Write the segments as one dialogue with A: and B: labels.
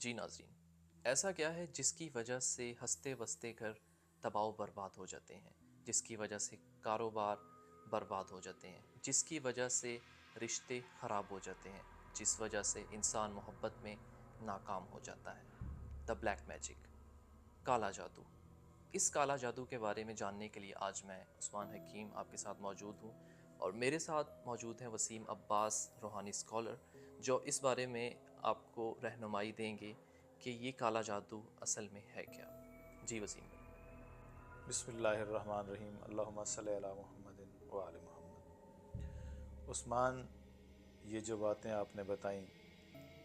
A: جی ناظرین، ایسا کیا ہے جس کی وجہ سے ہنستے بستے گھر تباہ و برباد ہو جاتے ہیں، جس کی وجہ سے کاروبار برباد ہو جاتے ہیں، جس کی وجہ سے رشتے خراب ہو جاتے ہیں، جس وجہ سے انسان محبت میں ناکام ہو جاتا ہے؟ دا بلیک میجک، کالا جادو۔ اس کالا جادو کے بارے میں جاننے کے لیے آج میں عثمان حکیم آپ کے ساتھ موجود ہوں، اور میرے ساتھ موجود ہیں وسیم عباس، روحانی اسکالر، جو اس بارے میں آپ کو رہنمائی دیں گے کہ یہ کالا جادو اصل میں ہے کیا۔ جی وسیم بھائی۔
B: بسم اللہ الرحمن الرحیم، اللہم صلی علی محمد وآل محمد۔ عثمان، یہ جو باتیں آپ نے بتائیں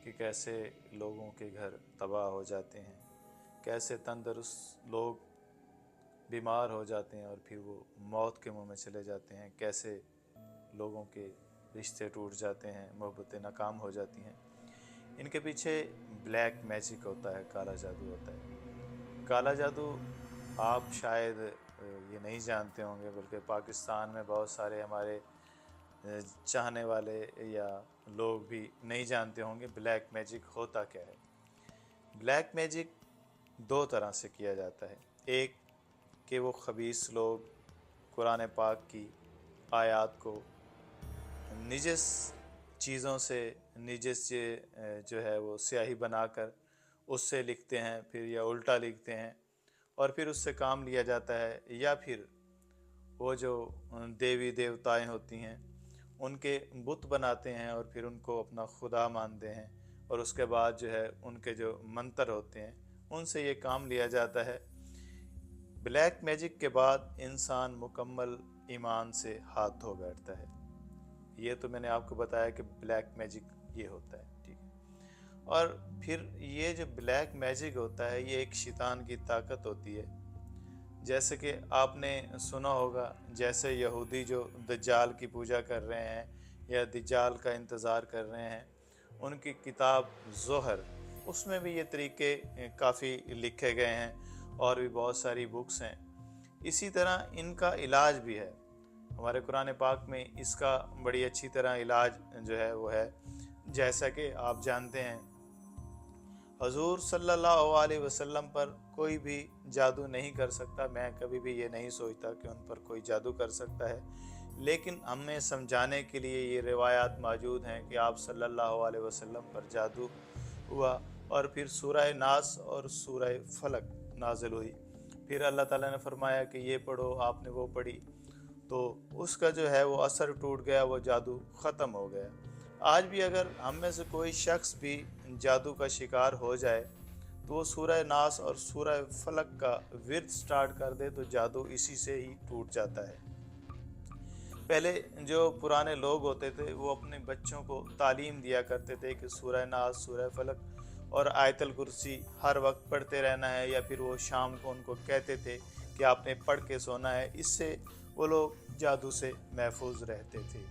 B: کہ کیسے لوگوں کے گھر تباہ ہو جاتے ہیں، کیسے تندرست لوگ بیمار ہو جاتے ہیں اور پھر وہ موت کے منہ میں چلے جاتے ہیں، کیسے لوگوں کے رشتے ٹوٹ جاتے ہیں، محبتیں ناکام ہو جاتی ہیں، ان کے پیچھے بلیک میجک ہوتا ہے، کالا جادو ہوتا ہے۔ کالا جادو آپ شاید یہ نہیں جانتے ہوں گے، بلکہ پاکستان میں بہت سارے ہمارے چاہنے والے یا لوگ بھی نہیں جانتے ہوں گے بلیک میجک ہوتا کیا ہے۔ بلیک میجک دو طرح سے کیا جاتا ہے۔ ایک کہ وہ خبیث لوگ قرآن پاک کی آیات کو نجس چیزوں سے نجس جو ہے وہ سیاہی بنا کر اس سے لکھتے ہیں، پھر یا الٹا لکھتے ہیں اور پھر اس سے کام لیا جاتا ہے، یا پھر وہ جو دیوی دیوتائیں ہوتی ہیں ان کے بت بناتے ہیں اور پھر ان کو اپنا خدا مانتے ہیں، اور اس کے بعد جو ہے ان کے جو منتر ہوتے ہیں ان سے یہ کام لیا جاتا ہے۔ بلیک میجک کے بعد انسان مکمل ایمان سے ہاتھ دھو بیٹھتا ہے۔ یہ تو میں نے آپ کو بتایا کہ بلیک میجک یہ ہوتا ہے، ٹھیک ہے۔ اور پھر یہ جو بلیک میجک ہوتا ہے یہ ایک شیطان کی طاقت ہوتی ہے۔ جیسے کہ آپ نے سنا ہوگا، جیسے یہودی جو دجال کی پوجا کر رہے ہیں یا دجال کا انتظار کر رہے ہیں، ان کی کتاب زہر، اس میں بھی یہ طریقے کافی لکھے گئے ہیں اور بھی بہت ساری بکس ہیں۔ اسی طرح ان کا علاج بھی ہے، ہمارے قرآن پاک میں اس کا بڑی اچھی طرح علاج جو ہے وہ ہے۔ جیسا کہ آپ جانتے ہیں حضور صلی اللہ علیہ وسلم پر کوئی بھی جادو نہیں کر سکتا، میں کبھی بھی یہ نہیں سوچتا کہ ان پر کوئی جادو کر سکتا ہے، لیکن ہمیں سمجھانے کے لیے یہ روایات موجود ہیں کہ آپ صلی اللہ علیہ وسلم پر جادو ہوا اور پھر سورہ ناس اور سورہ فلق نازل ہوئی، پھر اللہ تعالیٰ نے فرمایا کہ یہ پڑھو، آپ نے وہ پڑھی تو اس کا جو ہے وہ اثر ٹوٹ گیا، وہ جادو ختم ہو گیا۔ آج بھی اگر ہم میں سے کوئی شخص بھی جادو کا شکار ہو جائے تو وہ سورہ ناس اور سورہ فلق کا ورد سٹارٹ کر دے تو جادو اسی سے ہی ٹوٹ جاتا ہے۔ پہلے جو پرانے لوگ ہوتے تھے وہ اپنے بچوں کو تعلیم دیا کرتے تھے کہ سورہ ناس، سورہ فلق اور آیت الکرسی ہر وقت پڑھتے رہنا ہے، یا پھر وہ شام کو ان کو کہتے تھے کہ آپ نے پڑھ کے سونا ہے، اس سے وہ لوگ جادو سے محفوظ رہتے تھے۔